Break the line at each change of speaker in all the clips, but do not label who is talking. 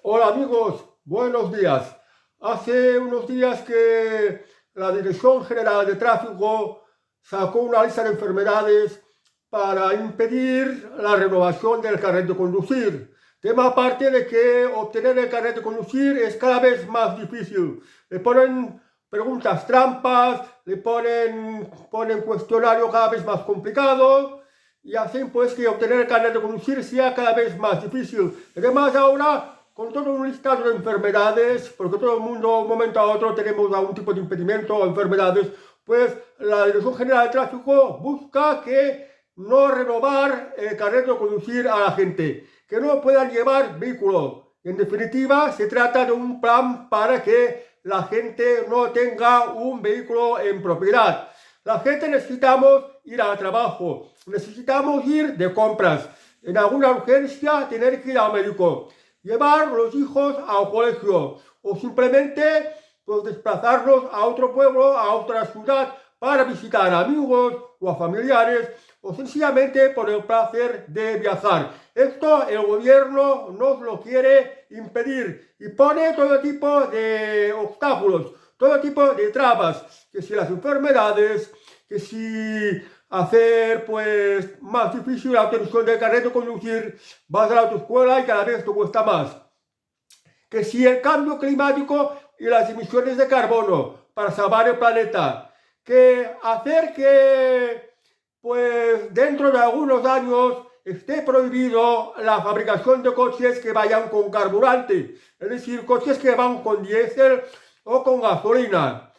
Hola amigos, buenos días. Hace unos días que la Dirección General de Tráfico sacó una lista de enfermedades para impedir la renovación del carnet de conducir. Tema aparte de que obtener el carnet de conducir es cada vez más difícil. Le ponen preguntas trampas, ponen cuestionario cada vez más complicado y hacen pues que obtener el carnet de conducir sea cada vez más difícil. Además ahora con todo un listado de enfermedades, porque todo el mundo, de un momento a otro, tenemos algún tipo de impedimento o enfermedades, pues la Dirección General de Tráfico busca que no renovar el carnet de conducir a la gente, que no puedan llevar vehículo. En definitiva, se trata de un plan para que la gente no tenga un vehículo en propiedad. La gente necesitamos ir al trabajo, necesitamos ir de compras, en alguna urgencia tener que ir al médico, llevar los hijos al colegio o simplemente pues, desplazarlos a otro pueblo, a otra ciudad para visitar a amigos o a familiares o sencillamente por el placer de viajar. Esto el gobierno nos lo quiere impedir y pone todo tipo de obstáculos, todo tipo de trabas, que si las enfermedades, que si hacer pues más difícil la obtención del carnet de conducir, vas a la autoescuela y cada vez te cuesta más. Que si el cambio climático y las emisiones de carbono para salvar el planeta, que hacer que pues dentro de algunos años esté prohibido la fabricación de coches que vayan con carburante, es decir, coches que van con diésel o con gasolina,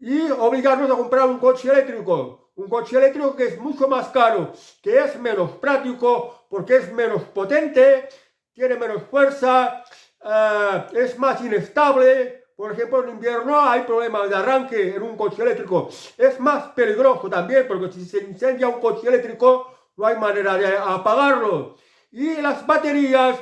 y obligarnos a comprar un coche eléctrico que es mucho más caro, que es menos práctico porque es menos potente, tiene menos fuerza, es más inestable. Por ejemplo, en invierno hay problemas de arranque en un coche eléctrico. Es más peligroso también porque si se incendia un coche eléctrico no hay manera de apagarlo. Y las baterías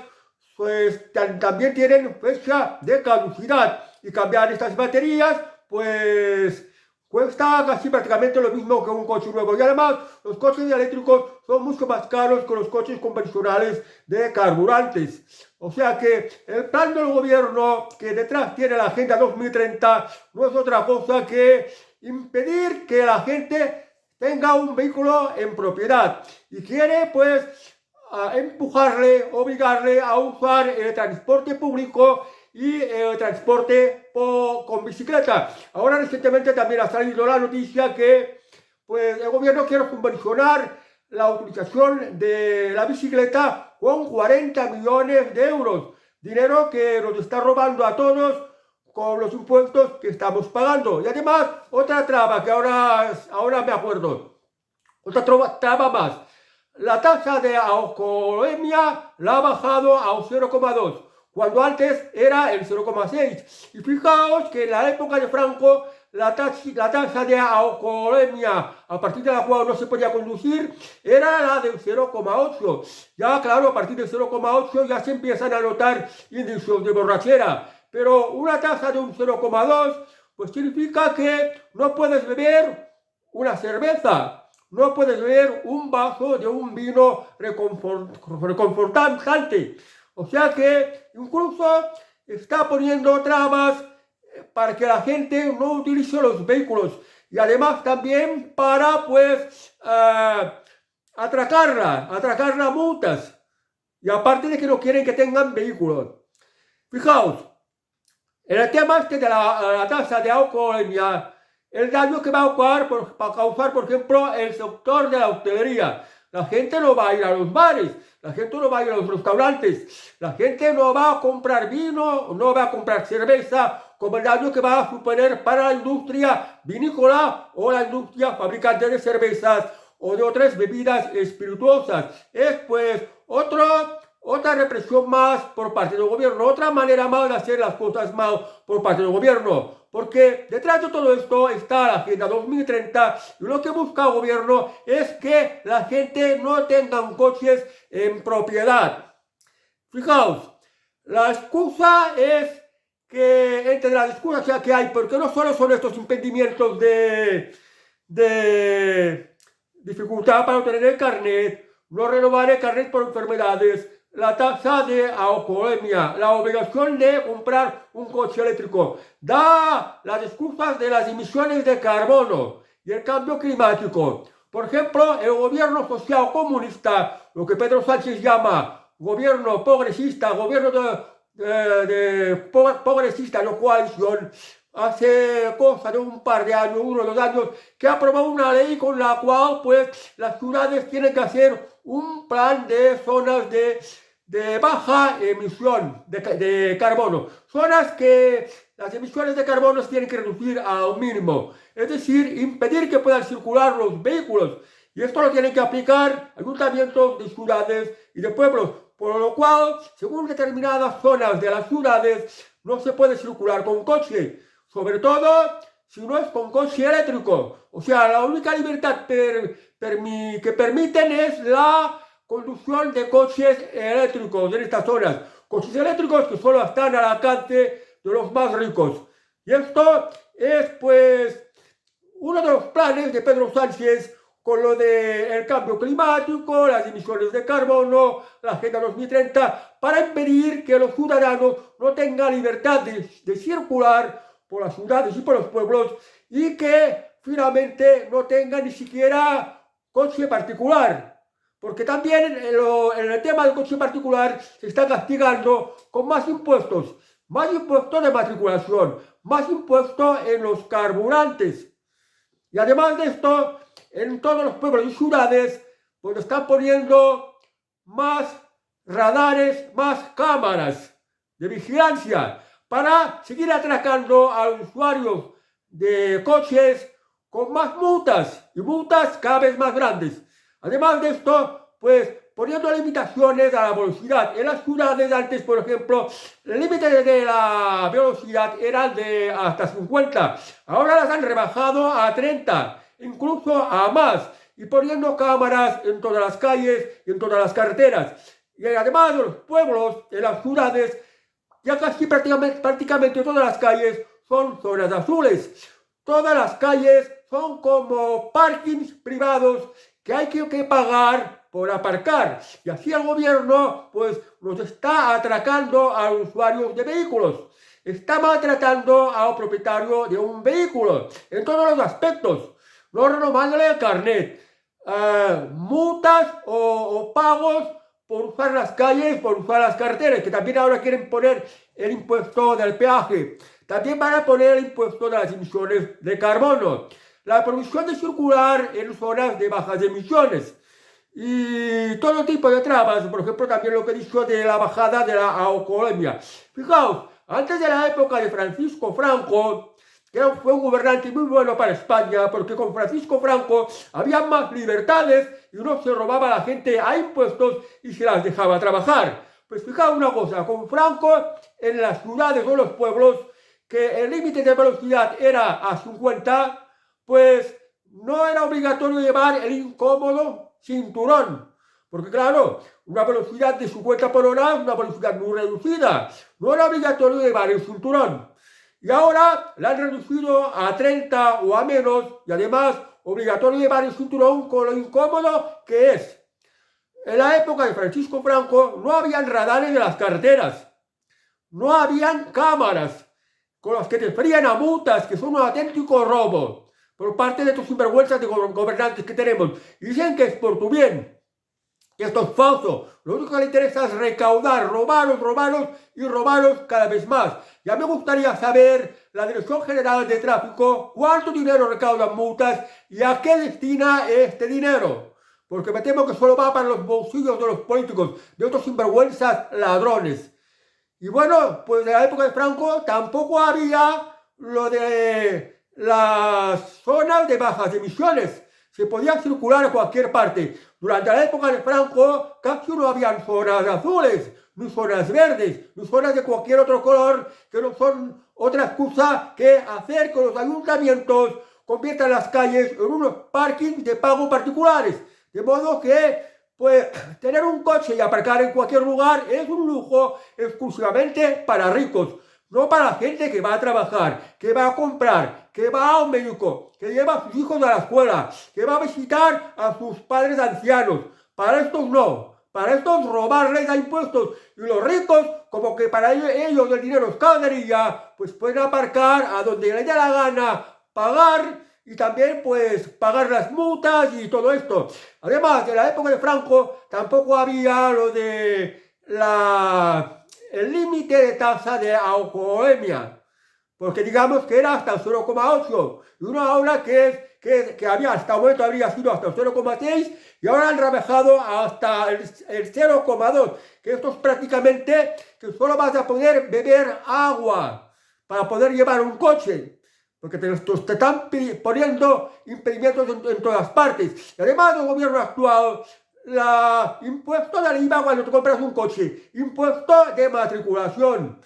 pues también tienen fecha de caducidad y cambiar estas baterías pues cuesta casi prácticamente lo mismo que un coche nuevo. Y además los coches eléctricos son mucho más caros que los coches convencionales de carburantes. O sea que el plan del gobierno que detrás tiene la Agenda 2030 no es otra cosa que impedir que la gente tenga un vehículo en propiedad. Y quiere pues empujarle, obligarle a usar el transporte público y el transporte con bicicleta. Ahora recientemente también ha salido la noticia que pues, el gobierno quiere subvencionar la utilización de la bicicleta con 40 millones de euros. Dinero que nos está robando a todos con los impuestos que estamos pagando. Y además, otra traba que ahora me acuerdo. Otra traba más. La tasa de alcoholemia la ha bajado a un 0,2, cuando antes era el 0,6. Y fijaos que en la época de Franco la tasa de alcoholemia, a partir de la cual no se podía conducir, era la del 0,8. Ya, claro, a partir del 0,8 ya se empiezan a notar índices de borrachera. Pero una tasa de un 0,2, pues significa que no puedes beber una cerveza, no puedes beber un vaso de un vino reconfortante. O sea que incluso está poniendo trabas para que la gente no utilice los vehículos y además también para pues atracarla a multas. Y aparte de que no quieren que tengan vehículos. Fijaos, en el tema este de la tasa de alcoholemia, el daño que va a causar, por ejemplo, el sector de la hostelería. La gente no va a ir a los bares, la gente no va a ir a los restaurantes, la gente no va a comprar vino, no va a comprar cerveza, como el daño que va a suponer para la industria vinícola o la industria fabricante de cervezas o de otras bebidas espirituosas. Es pues otra represión más por parte del gobierno, otra manera más de hacer las cosas mal por parte del gobierno. Porque detrás de todo esto está la Agenda 2030 y lo que busca el gobierno es que la gente no tenga coches en propiedad. Fijaos, la excusa es que entre las excusas que hay, porque no solo son estos impedimentos de dificultad para obtener el carnet, no renovar el carnet por enfermedades, la tasa de alcoholemia, la obligación de comprar un coche eléctrico, da las excusas de las emisiones de carbono y el cambio climático. Por ejemplo, el gobierno social comunista, lo que Pedro Sánchez llama gobierno progresista, gobierno progresista de coalición, hace cosa de un par de años, 1 o 2 años, que aprobó una ley con la cual pues las ciudades tienen que hacer un plan de zonas de baja emisión de carbono, zonas que las emisiones de carbono se tienen que reducir al mínimo, es decir, impedir que puedan circular los vehículos. Y esto lo tienen que aplicar ayuntamientos de ciudades y de pueblos, por lo cual, según determinadas zonas de las ciudades, no se puede circular con coche, sobre todo si no es con coche eléctrico. O sea, la única libertad que permiten es la conducción de coches eléctricos en estas zonas. Coches eléctricos que solo están al alcance de los más ricos. Y esto es, pues, uno de los planes de Pedro Sánchez con lo del cambio climático, las emisiones de carbono, la Agenda 2030, para impedir que los ciudadanos no tengan libertad de circular por las ciudades y por los pueblos y que finalmente no tengan ni siquiera coche particular. Porque también en el tema del coche particular se está castigando con más impuestos de matriculación, más impuestos en los carburantes. Y además de esto, en todos los pueblos y ciudades, pues están poniendo más radares, más cámaras de vigilancia para seguir atracando a usuarios de coches con más multas y multas cada vez más grandes. Además de esto, pues poniendo limitaciones a la velocidad. En las ciudades antes, por ejemplo, el límite de la velocidad era de hasta 50. Ahora las han rebajado a 30, incluso a más, y poniendo cámaras en todas las calles y en todas las carreteras. Y además de los pueblos, en las ciudades, ya casi prácticamente todas las calles son zonas azules. Todas las calles son como parkings privados que hay que pagar por aparcar. Y así el gobierno pues nos está atracando a los usuarios de vehículos. Está maltratando al propietario de un vehículo en todos los aspectos. No renovándole el carnet. Multas o pagos por usar las calles, por usar las carreteras, que también ahora quieren poner el impuesto del peaje. También van a poner el impuesto de las emisiones de carbono. La prohibición de circular en zonas de bajas emisiones. Y todo tipo de trabas, por ejemplo, también lo que he dicho de la bajada de la alcoholemia. Fijaos, antes de la época de Francisco Franco, que fue un gobernante muy bueno para España, porque con Francisco Franco había más libertades y no se robaba a la gente a impuestos y se las dejaba trabajar. Pues fijaos una cosa, con Franco en las ciudades o los pueblos, que el límite de velocidad era a 50, pues no era obligatorio llevar el incómodo cinturón. Porque claro, una velocidad de 50 por hora es una velocidad muy reducida. No era obligatorio llevar el cinturón. Y ahora la han reducido a 30 o a menos y además obligatorio llevar el cinturón con lo incómodo que es. En la época de Francisco Franco no habían radares de las carreteras. No habían cámaras con las que te frían a multas, que son un auténtico robo por parte de estos sinvergüenzas de gobernantes que tenemos. Y dicen que es por tu bien. Y esto es falso. Lo único que le interesa es recaudar, robaros y robaros cada vez más. Ya me gustaría saber, la Dirección General de Tráfico, cuánto dinero recaudan multas y a qué destina este dinero. Porque me temo que solo va para los bolsillos de los políticos, de otros sinvergüenzas ladrones. Y bueno, pues en la época de Franco tampoco había lo de las zonas de bajas emisiones. Se podía circular a cualquier parte. Durante la época de Franco casi no habían zonas azules, ni zonas verdes, ni zonas de cualquier otro color, que no son otra excusa que hacer que los ayuntamientos conviertan las calles en unos parkings de pago particulares. De modo que, pues, tener un coche y aparcar en cualquier lugar es un lujo exclusivamente para ricos. No para la gente que va a trabajar, que va a comprar, que va a un médico, que lleva a sus hijos a la escuela, que va a visitar a sus padres ancianos. Para estos no. para estos robarles a impuestos. Y los ricos, como que para ellos el dinero es cadería, pues pueden aparcar a donde les dé la gana pagar y también pues pagar las multas y todo esto. Además, en la época de Franco tampoco había lo de el límite de tasa de alcoholemia, porque digamos que era hasta el 0,8 y uno ahora que había hasta el momento habría sido hasta el 0,6 y ahora han rebajado hasta el 0,2, que esto es prácticamente que solo vas a poder beber agua para poder llevar un coche, porque te están poniendo impedimentos en todas partes. Y además el gobierno actual, impuesto del IVA cuando te compras un coche, impuesto de matriculación,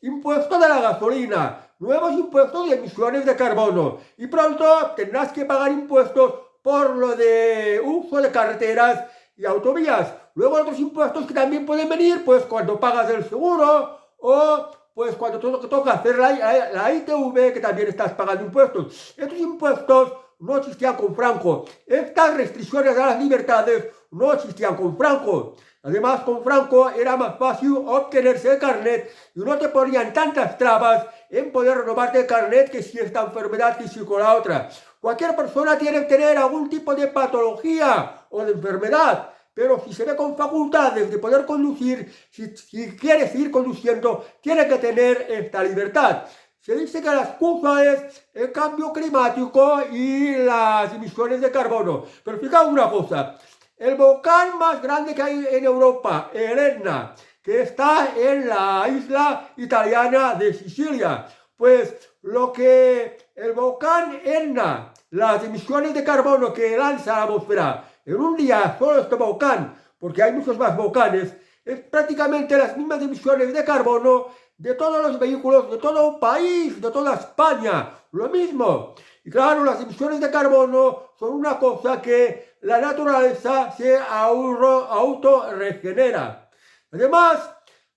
impuesto de la gasolina, nuevos impuestos de emisiones de carbono y pronto tendrás que pagar impuestos por lo de uso de carreteras y autovías. Luego otros impuestos que también pueden venir, pues cuando pagas el seguro o pues cuando te toca hacer la ITV, que también estás pagando impuestos. Estos impuestos no existían con Franco. Estas restricciones a las libertades no existían con Franco. Además, con Franco era más fácil obtenerse el carnet y no te ponían tantas trabas en poder renovarte el carnet que si esta enfermedad que si con la otra. Cualquier persona tiene que tener algún tipo de patología o de enfermedad, pero si se ve con facultades de poder conducir, si quiere seguir conduciendo, tiene que tener esta libertad. Se dice que la excusa es el cambio climático y las emisiones de carbono. Pero fijaos una cosa, el volcán más grande que hay en Europa, el Etna, que está en la isla italiana de Sicilia, pues el volcán Etna, las emisiones de carbono que lanza a la atmósfera en un día, solo este volcán, porque hay muchos más volcanes, es prácticamente las mismas emisiones de carbono de todos los vehículos, de todo el país, de toda España, lo mismo. Y claro, las emisiones de carbono son una cosa que la naturaleza se autorregenera. Además,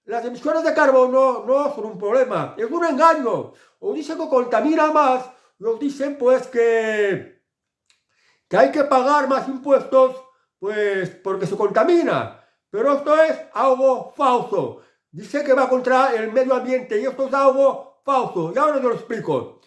las emisiones de carbono no son un problema, es un engaño. Os dicen que contamina más, nos dicen pues que hay que pagar más impuestos, pues porque se contamina. Pero esto es algo falso. Dice que va contra el medio ambiente y esto es algo falso. Y ahora os lo explico.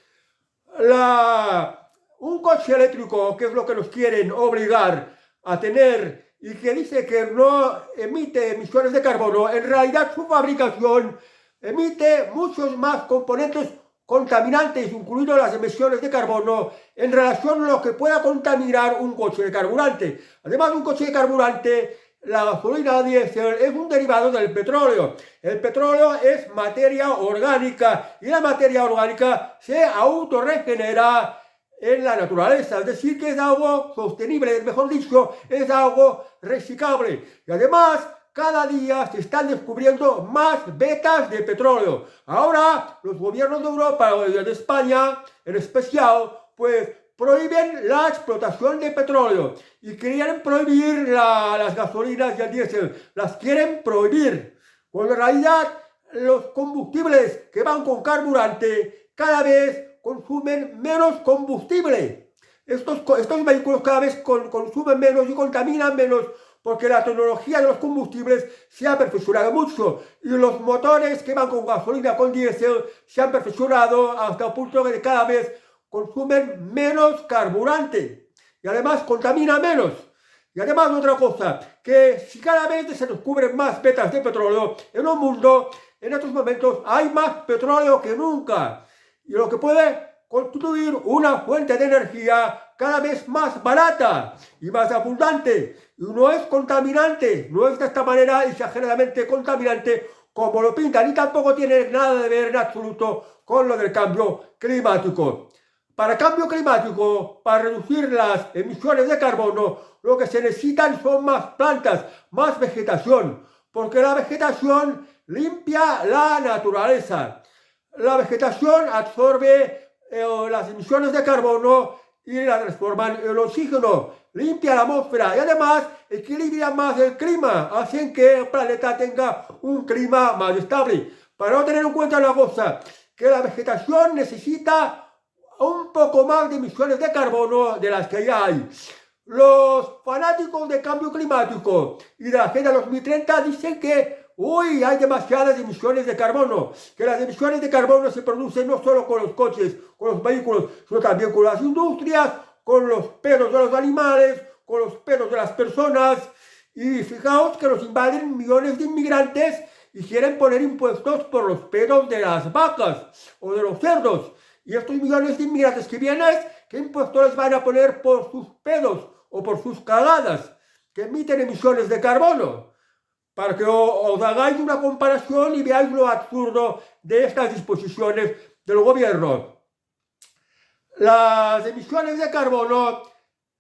Un coche eléctrico, que es lo que nos quieren obligar a tener y que dice que no emite emisiones de carbono, en realidad su fabricación emite muchos más componentes contaminantes, incluidas las emisiones de carbono, en relación a lo que pueda contaminar un coche de carburante. Además, un coche de carburante, la gasolina diésel, es un derivado del petróleo. El petróleo es materia orgánica y la materia orgánica se autorregenera en la naturaleza, es decir, que es algo sostenible, mejor dicho, es algo reciclable. Y además, cada día se están descubriendo más vetas de petróleo. Ahora, los gobiernos de Europa y de España, en especial, pues prohíben la explotación de petróleo y quieren prohibir las gasolinas y el diésel. Las quieren prohibir. Cuando en realidad los combustibles que van con carburante cada vez consumen menos combustible. Estos vehículos cada vez consumen menos y contaminan menos porque la tecnología de los combustibles se ha perfeccionado mucho y los motores que van con gasolina, con diésel, se han perfeccionado hasta el punto de que cada vez consumen menos carburante y además contamina menos. Y además otra cosa, que si cada vez se descubren más vetas de petróleo en un mundo, en estos momentos hay más petróleo que nunca. Y lo que puede constituir una fuente de energía cada vez más barata y más abundante. Y no es contaminante, no es de esta manera exageradamente contaminante como lo pintan y tampoco tiene nada de ver en absoluto con lo del cambio climático. Para el cambio climático, para reducir las emisiones de carbono, lo que se necesitan son más plantas, más vegetación, porque la vegetación limpia la naturaleza. La vegetación absorbe las emisiones de carbono y las transforman en oxígeno, limpia la atmósfera y además equilibra más el clima, hacen que el planeta tenga un clima más estable. Para no tener en cuenta una cosa, que la vegetación necesita un poco más de emisiones de carbono de las que ya hay. Los fanáticos del cambio climático y de la Agenda 2030 dicen que hoy hay demasiadas emisiones de carbono, que las emisiones de carbono se producen no solo con los coches, con los vehículos, sino también con las industrias, con los pelos de los animales, con los pelos de las personas. Y fijaos que nos invaden millones de inmigrantes y quieren poner impuestos por los pelos de las vacas o de los cerdos. Y estos millones de inmigrantes que vienen, ¿qué impuestos les van a poner por sus pelos o por sus cagadas que emiten emisiones de carbono? Para que os hagáis una comparación y veáis lo absurdo de estas disposiciones del gobierno. Las emisiones de carbono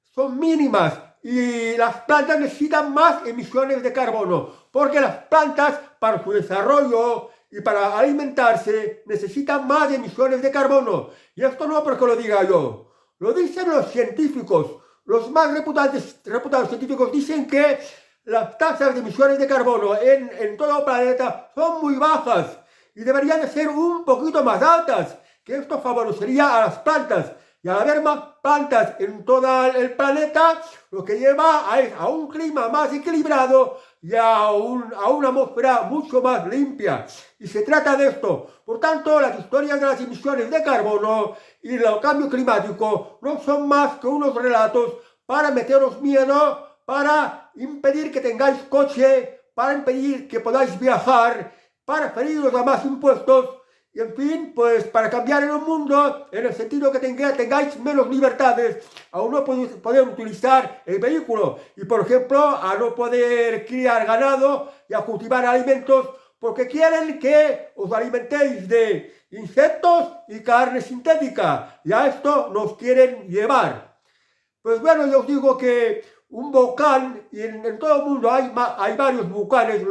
son mínimas y las plantas necesitan más emisiones de carbono, porque las plantas para su desarrollo y para alimentarse necesitan más emisiones de carbono. Y esto no porque lo diga yo, lo dicen los científicos. Los más reputados científicos dicen que las tasas de emisiones de carbono en todo el planeta son muy bajas y deberían de ser un poquito más altas, que esto favorecería a las plantas. Y al haber más plantas en todo el planeta, lo que lleva a un clima más equilibrado y a una atmósfera mucho más limpia. Y se trata de esto. Por tanto, las historias de las emisiones de carbono y el cambio climático no son más que unos relatos para meteros miedo, para impedir que tengáis coche, para impedir que podáis viajar, para pediros a más impuestos. Y en fin, pues para cambiar en un mundo en el sentido que tengáis menos libertades, a no poder utilizar el vehículo y, por ejemplo, a no poder criar ganado y a cultivar alimentos porque quieren que os alimentéis de insectos y carne sintética. Y a esto nos quieren llevar. Pues bueno, yo os digo que un volcán, y en todo el mundo hay varios volcanes,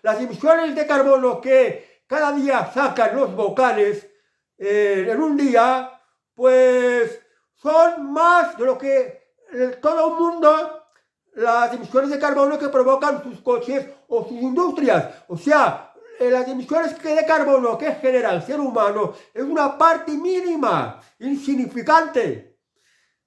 las emisiones de carbono que cada día sacan los volcanes en un día, pues son más de lo que todo el mundo, las emisiones de carbono que provocan sus coches o sus industrias. O sea, las emisiones de carbono que genera el ser humano es una parte mínima, insignificante.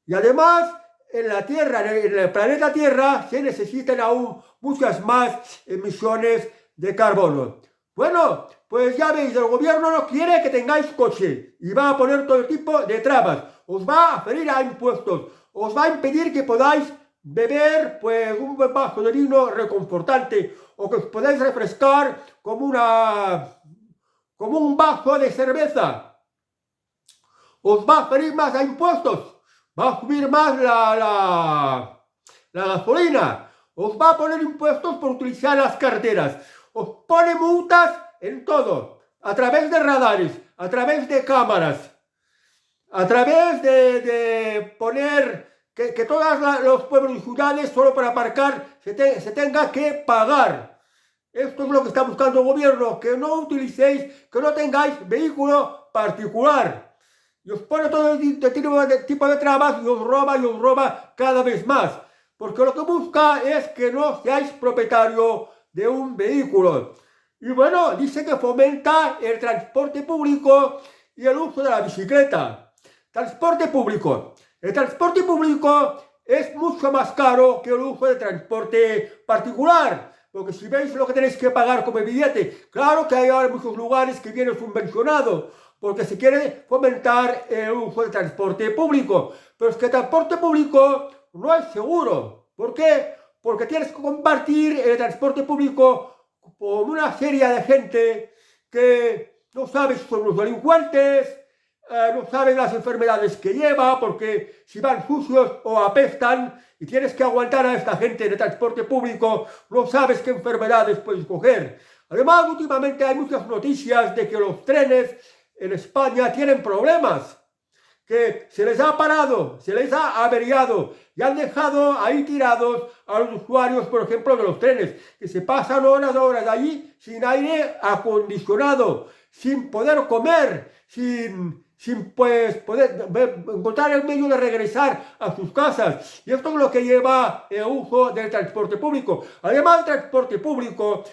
Y además, en la Tierra, en el planeta Tierra, se necesitan aún muchas más emisiones de carbono. Bueno, pues ya veis, el gobierno no quiere que tengáis coche y va a poner todo tipo de trabas. Os va a ferir a impuestos, os va a impedir que podáis beber pues un buen vaso de vino reconfortante o que os podáis refrescar como un vaso de cerveza. Os va a ferir más a impuestos, va a subir más la gasolina, os va a poner impuestos por utilizar las carreteras. Os pone multas en todo, a través de radares, a través de cámaras, a través de poner que todos los pueblos y ciudades solo para aparcar se tenga que pagar. Esto es lo que está buscando el gobierno, que no utilicéis, que no tengáis vehículo particular. Y os pone todo tipo de trabas y os roba cada vez más. Porque lo que busca es que no seáis propietario de un vehículo. Y bueno, dice que fomenta el transporte público y el uso de la bicicleta. Transporte público. El transporte público es mucho más caro que el uso de transporte particular. Porque si veis lo que tenéis que pagar como billete, claro que hay ahora muchos lugares que vienen subvencionados, porque se quiere fomentar el uso del transporte público. Pero es que el transporte público no es seguro. ¿Por qué? Porque tienes que compartir el transporte público con una serie de gente que no sabe si son los delincuentes, no saben las enfermedades que lleva, porque si van sucios o apestan y tienes que aguantar a esta gente en el transporte público, no sabes qué enfermedades puedes coger. Además, últimamente hay muchas noticias de que los trenes en España tienen problemas, que se les ha parado, se les ha averiado y han dejado ahí tirados a los usuarios, por ejemplo, de los trenes, que se pasan horas allí sin aire acondicionado, sin poder comer, sin pues poder encontrar el medio de regresar a sus casas. Y esto es lo que lleva el uso del transporte público. Además, el transporte público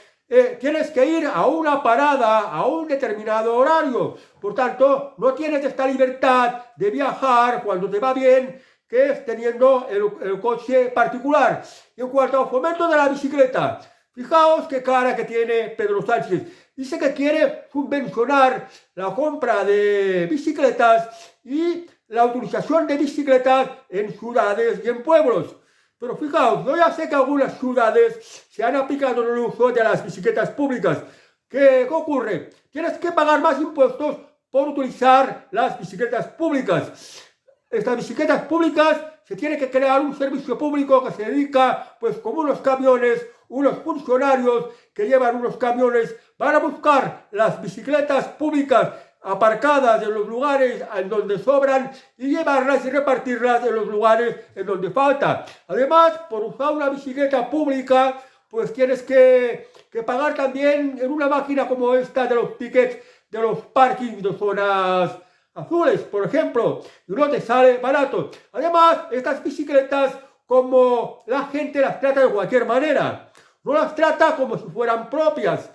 tienes que ir a una parada a un determinado horario. Por tanto, no tienes esta libertad de viajar cuando te va bien, que es teniendo el coche particular. Y en cuanto al fomento de la bicicleta, fijaos qué cara que tiene Pedro Sánchez. Dice que quiere subvencionar la compra de bicicletas y la utilización de bicicletas en ciudades y en pueblos. Pero fijaos, yo ya sé que algunas ciudades se han aplicado en el uso de las bicicletas públicas. ¿Qué ocurre? Tienes que pagar más impuestos por utilizar las bicicletas públicas. Estas bicicletas públicas se tiene que crear un servicio público que se dedica, pues como unos camiones, unos funcionarios que llevan unos camiones, van a buscar las bicicletas públicas aparcadas en los lugares en donde sobran y llevarlas y repartirlas en los lugares en donde falta. Además, por usar una bicicleta pública, pues tienes que pagar también en una máquina como esta de los tickets de los parkings de zonas azules, por ejemplo, y no te sale barato. Además, estas bicicletas, como la gente las trata de cualquier manera, no las trata como si fueran propias.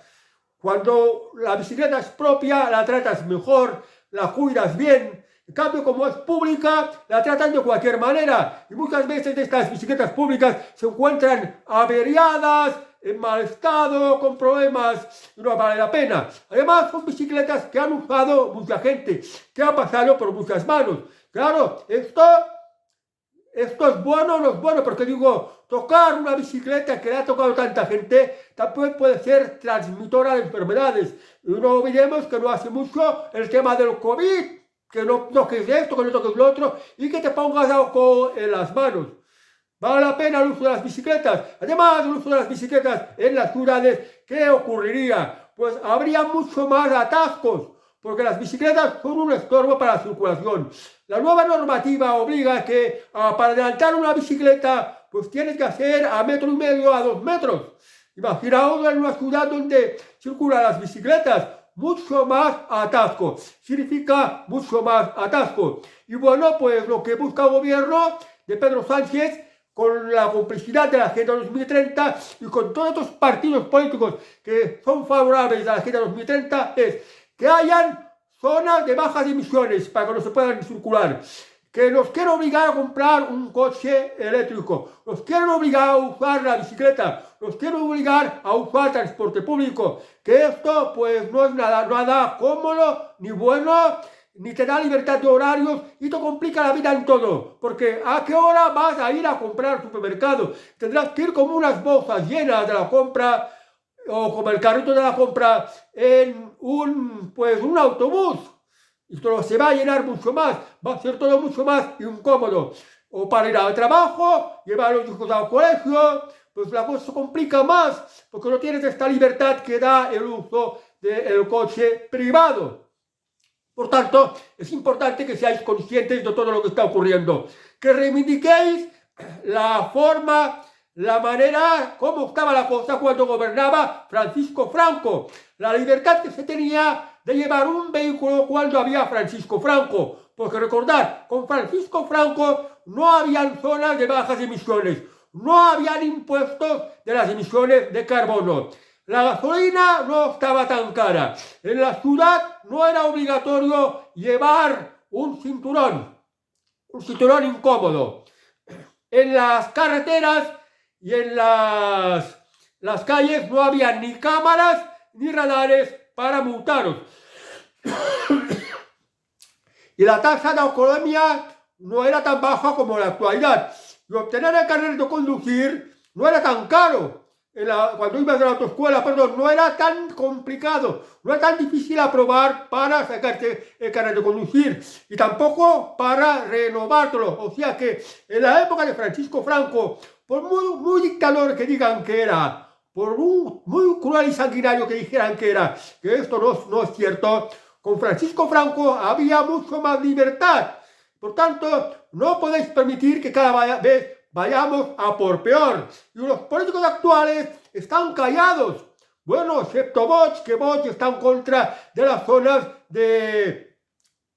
Cuando la bicicleta es propia, la tratas mejor, la cuidas bien. En cambio, como es pública, la tratan de cualquier manera. Y muchas veces estas bicicletas públicas se encuentran averiadas, en mal estado, con problemas, y no vale la pena. Además, son bicicletas que han usado mucha gente, que ha pasado por muchas manos. Claro, esto es bueno o no es bueno, porque digo, tocar una bicicleta que le ha tocado tanta gente también puede ser transmitora de enfermedades. Y no olvidemos que no hace mucho el tema del COVID, que no toques esto, que no toques lo otro, y que te pongas algo en las manos. ¿Vale la pena el uso de las bicicletas? Además, el uso de las bicicletas en las ciudades, ¿qué ocurriría? Pues habría mucho más atascos, porque las bicicletas son un estorbo para la circulación. La nueva normativa obliga que para adelantar una bicicleta, pues tienes que hacer a 1,5 metros, a 2 metros. Imaginaos en una ciudad donde circulan las bicicletas, mucho más atasco, significa mucho más atasco. Y bueno, pues lo que busca el gobierno de Pedro Sánchez, con la complicidad de la Agenda 2030 y con todos estos partidos políticos que son favorables a la Agenda 2030, es que hayan zonas de bajas emisiones para que no se puedan circular, que nos quieren obligar a comprar un coche eléctrico, nos quieren obligar a usar la bicicleta, nos quieren obligar a usar transporte público, que esto pues no es nada cómodo ni bueno, ni te da libertad de horarios y te complica la vida en todo, porque ¿a qué hora vas a ir a comprar al supermercado? Tendrás que ir como unas bolsas llenas de la compra o como el carrito de la compra en un autobús. Y todo se va a llenar mucho más, va a ser todo mucho más incómodo. O para ir al trabajo, llevar a los hijos al colegio, pues la cosa se complica más, porque no tienes esta libertad que da el uso del coche privado. Por tanto, es importante que seáis conscientes de todo lo que está ocurriendo, que reivindiquéis la forma, la manera, cómo estaba la cosa cuando gobernaba Francisco Franco, la libertad que se tenía de llevar un vehículo cuando había Francisco Franco, porque recordad, con Francisco Franco no habían zonas de bajas emisiones, no habían impuestos de las emisiones de carbono. La gasolina no estaba tan cara. En la ciudad no era obligatorio llevar un cinturón incómodo. En las carreteras y en las calles no había ni cámaras ni radares para multaros. Y la tasa de alcoholemia no era tan baja como en la actualidad. Y obtener el carnet de conducir no era tan caro. Cuando ibas a la autoescuela, no era tan complicado, no era tan difícil aprobar para sacarte el carnet de conducir y tampoco para renovártelo. O sea que en la época de Francisco Franco, por muy dictador que digan que era, por muy cruel y sanguinario que dijeran que era, que esto no es cierto, con Francisco Franco había mucho más libertad. Por tanto, no podéis permitir que cada vez vayamos a por peor. Y los políticos actuales están callados. Bueno, excepto Vox, que Vox está en contra de las zonas de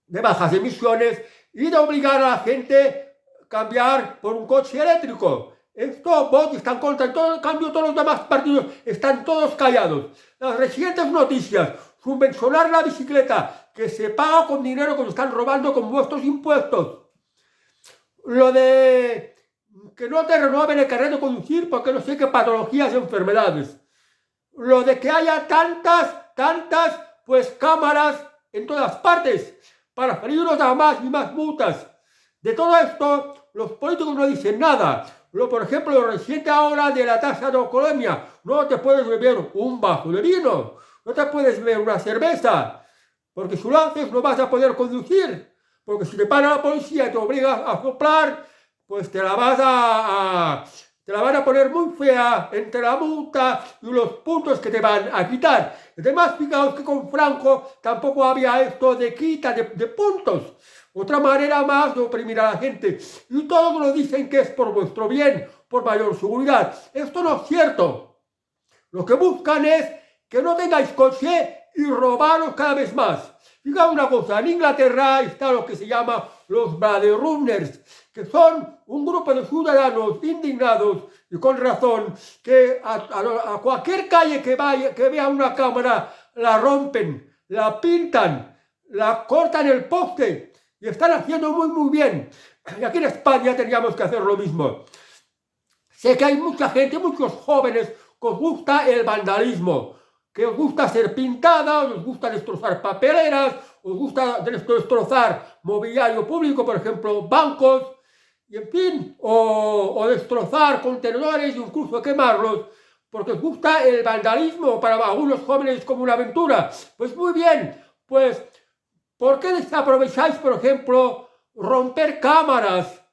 bajas emisiones y de obligar a la gente a cambiar por un coche eléctrico. Esto Vox está en contra. En cambio, todos los demás partidos están todos callados. Las recientes noticias, subvencionar la bicicleta, que se paga con dinero que nos están robando con vuestros impuestos. Lo de que no te renueven el carnet de conducir porque no sé qué patologías y enfermedades. Lo de que haya tantas, pues cámaras en todas partes para ferirnos a más y más multas. De todo esto, los políticos no dicen nada. Por ejemplo, lo reciente ahora de la tasa de alcoholemia. No te puedes beber un vaso de vino, no te puedes beber una cerveza, porque si lo haces no vas a poder conducir. Porque si te para la policía y te obliga a soplar, pues te la van a poner muy fea entre la multa y los puntos que te van a quitar. Además, fijaos que con Franco tampoco había esto de quita de puntos. Otra manera más de oprimir a la gente. Y todos lo dicen que es por vuestro bien, por mayor seguridad. Esto no es cierto. Lo que buscan es que no tengáis coche y robaros cada vez más. Fijaos una cosa, en Inglaterra está lo que se llama los Blade Runners, que son un grupo de ciudadanos indignados y con razón, que a cualquier calle que vea una cámara la rompen, la pintan, la cortan el poste y están haciendo muy bien. Y aquí en España teníamos que hacer lo mismo. Sé que hay mucha gente, muchos jóvenes que os gusta el vandalismo, que os gusta ser pintada, os gusta destrozar papeleras, os gusta destrozar mobiliario público, por ejemplo, bancos, y en fin, o destrozar contenedores, incluso quemarlos, porque os gusta el vandalismo para algunos jóvenes como una aventura. Pues muy bien, pues, ¿por qué desaprovecháis, por ejemplo, romper cámaras,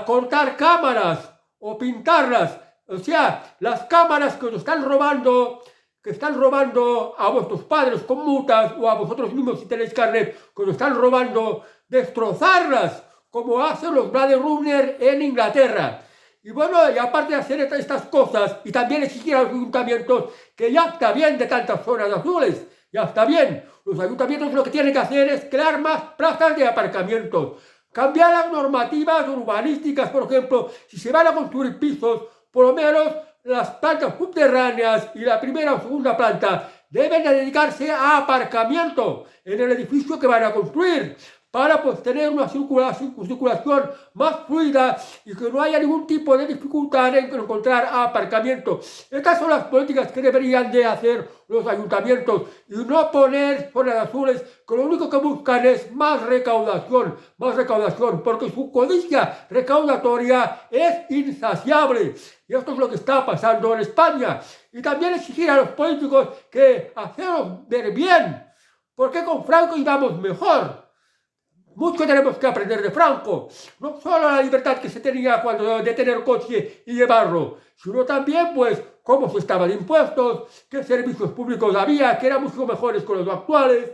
cortar cámaras o pintarlas? O sea, las cámaras que os están robando, que están robando a vuestros padres con multas o a vosotros mismos si tenéis carnet, que os están robando, destrozarlas, como hacen los Blade Runner en Inglaterra. Y bueno, y aparte de hacer estas cosas, y también exigir a los ayuntamientos que ya está bien de tantas zonas azules, ya está bien. Los ayuntamientos lo que tienen que hacer es crear más plazas de aparcamientos, cambiar las normativas urbanísticas, por ejemplo, si se van a construir pisos, por lo menos las plantas subterráneas y la primera o segunda planta deben de dedicarse a aparcamiento en el edificio que van a construir, para pues tener una circulación más fluida y que no haya ningún tipo de dificultad en encontrar aparcamiento. Estas son las políticas que deberían de hacer los ayuntamientos y no poner zonas azules que lo único que buscan es más recaudación, porque su codicia recaudatoria es insaciable. Y esto es lo que está pasando en España. Y también exigir a los políticos que hacerlos ver bien, porque con Franco íbamos mejor. Mucho tenemos que aprender de Franco, no solo la libertad que se tenía cuando de tener coche y llevarlo, sino también pues cómo se estaban impuestos, qué servicios públicos había, que eran mucho mejores que los actuales,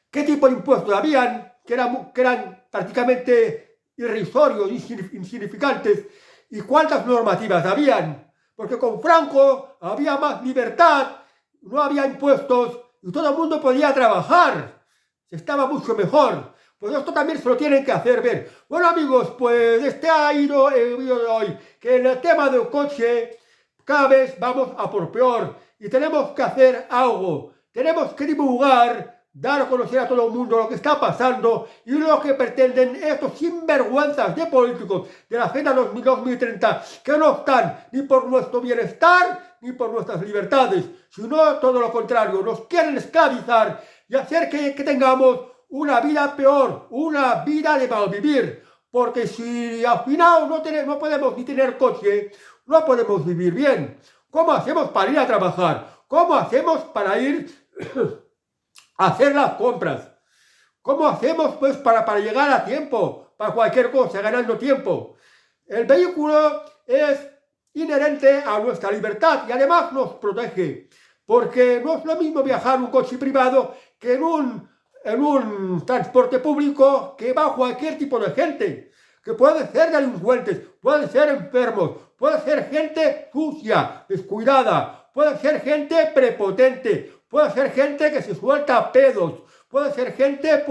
qué tipo de impuestos habían, que eran prácticamente irrisorios, insignificantes, y cuántas normativas habían, porque con Franco había más libertad, no había impuestos y todo el mundo podía trabajar. Estaba mucho mejor. Pues esto también se lo tienen que hacer ver. Bueno amigos, pues este ha ido el vídeo de hoy, que en el tema del coche cada vez vamos a por peor y tenemos que hacer algo. Tenemos que divulgar, dar a conocer a todo el mundo lo que está pasando y lo que pretenden estos sinvergüenzas de políticos de la Agenda 2030, que no están ni por nuestro bienestar ni por nuestras libertades, sino todo lo contrario, nos quieren esclavizar y hacer que tengamos una vida peor, una vida de malvivir, porque si al final no podemos ni tener coche, no podemos vivir bien. ¿Cómo hacemos para ir a trabajar? ¿Cómo hacemos para ir a hacer las compras? ¿Cómo hacemos pues para llegar a tiempo, para cualquier cosa, ganando tiempo? El vehículo es inherente a nuestra libertad y además nos protege, porque no es lo mismo viajar en un coche privado que en un transporte público que va cualquier tipo de gente, que puede ser delincuentes, puede ser enfermos, puede ser gente sucia, descuidada, puede ser gente prepotente, puede ser gente que se suelta pedos, puede ser gente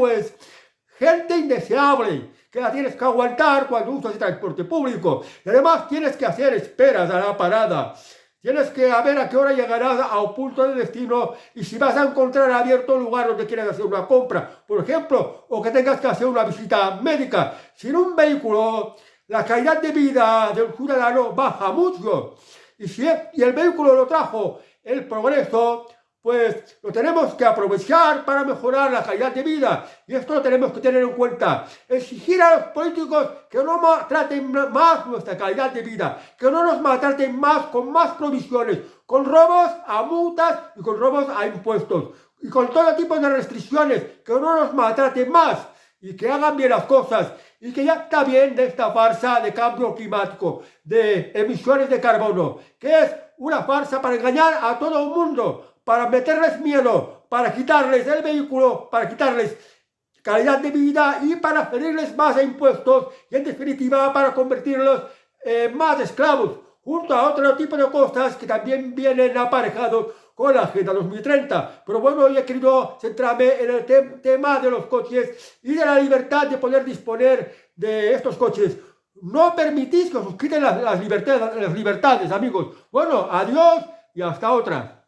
indeseable, que la tienes que aguantar cuando usas el transporte público. Y además tienes que hacer esperas a la parada. Tienes que ver a qué hora llegarás a un punto de destino y si vas a encontrar abierto el lugar donde quieras hacer una compra, por ejemplo, o que tengas que hacer una visita médica. Sin un vehículo, la calidad de vida del ciudadano baja mucho. Y el vehículo lo trajo el progreso, pues lo tenemos que aprovechar para mejorar la calidad de vida. Y esto lo tenemos que tener en cuenta. Exigir a los políticos que no maltraten más nuestra calidad de vida, que no nos maltraten más con más provisiones, con robos a multas y con robos a impuestos. Y con todo tipo de restricciones, que no nos maltraten más y que hagan bien las cosas. Y que ya está bien de esta farsa de cambio climático, de emisiones de carbono, que es una farsa para engañar a todo el mundo, para meterles miedo, para quitarles el vehículo, para quitarles calidad de vida y para pedirles más impuestos y en definitiva para convertirlos en más esclavos, junto a otro tipo de cosas que también vienen aparejados con la Agenda 2030. Pero bueno, hoy he querido centrarme en el tema de los coches y de la libertad de poder disponer de estos coches. No permitís que os quiten las libertades, amigos. Bueno, adiós y hasta otra.